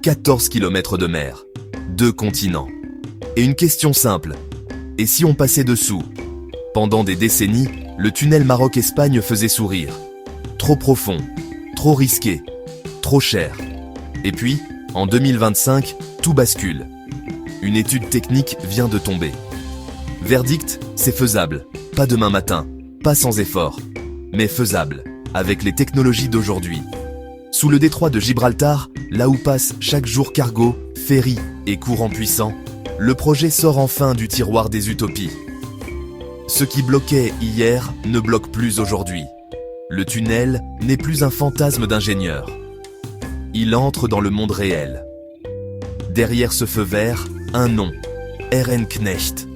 14 km de mer, 2 continents. Et une question simple, et si on passait dessous? Pendant des décennies, le tunnel Maroc-Espagne faisait sourire. Trop profond, trop risqué, trop cher. Et puis, en 2025, tout bascule. Une étude technique vient de tomber. Verdict, c'est faisable. Pas demain matin, pas sans effort, mais faisable, avec les technologies d'aujourd'hui. Sous le détroit de Gibraltar, là où passent chaque jour cargo, ferry et courants puissants, le projet sort enfin du tiroir des utopies. Ce qui bloquait hier ne bloque plus aujourd'hui. Le tunnel n'est plus un fantasme d'ingénieur. Il entre dans le monde réel. Derrière ce feu vert, un nom, RN Knecht.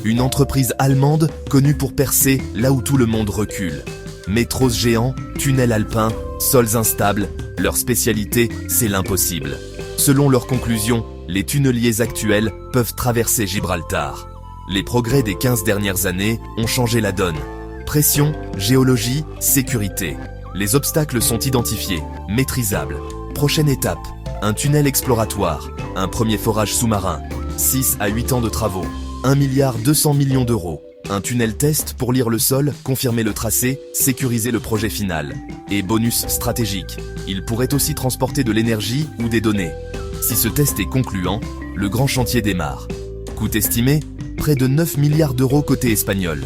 Une entreprise allemande connue pour percer là où tout le monde recule. Métros géants, tunnels alpins, sols instables, leur spécialité, c'est l'impossible. Selon leurs conclusions, les tunneliers actuels peuvent traverser Gibraltar. Les progrès des 15 dernières années ont changé la donne. Pression, géologie, sécurité. Les obstacles sont identifiés, maîtrisables. Prochaine étape, un tunnel exploratoire, un premier forage sous-marin, 6 à 8 ans de travaux, 1,2 milliard d'euros. Un tunnel test pour lire le sol, confirmer le tracé, sécuriser le projet final. Et bonus stratégique, il pourrait aussi transporter de l'énergie ou des données. Si ce test est concluant, le grand chantier démarre. Coût estimé, près de 9 milliards d'euros côté espagnol.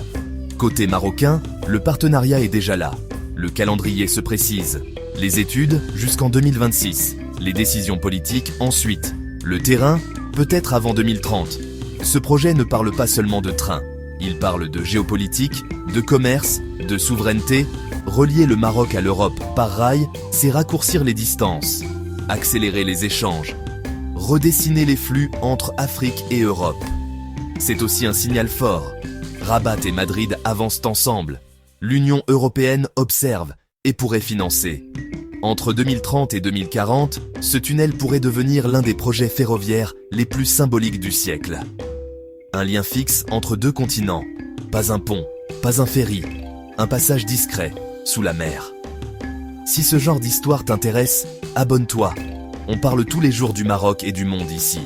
Côté marocain, le partenariat est déjà là. Le calendrier se précise. Les études jusqu'en 2026. Les décisions politiques ensuite. Le terrain, peut-être avant 2030. Ce projet ne parle pas seulement de train. Il parle de géopolitique, de commerce, de souveraineté. Relier le Maroc à l'Europe par rail, c'est raccourcir les distances, accélérer les échanges, redessiner les flux entre Afrique et Europe. C'est aussi un signal fort. Rabat et Madrid avancent ensemble. L'Union européenne observe et pourrait financer. Entre 2030 et 2040, ce tunnel pourrait devenir l'un des projets ferroviaires les plus symboliques du siècle. Un lien fixe entre deux continents. Pas un pont, pas un ferry, un passage discret, sous la mer. Si ce genre d'histoire t'intéresse, abonne-toi. On parle tous les jours du Maroc et du monde ici.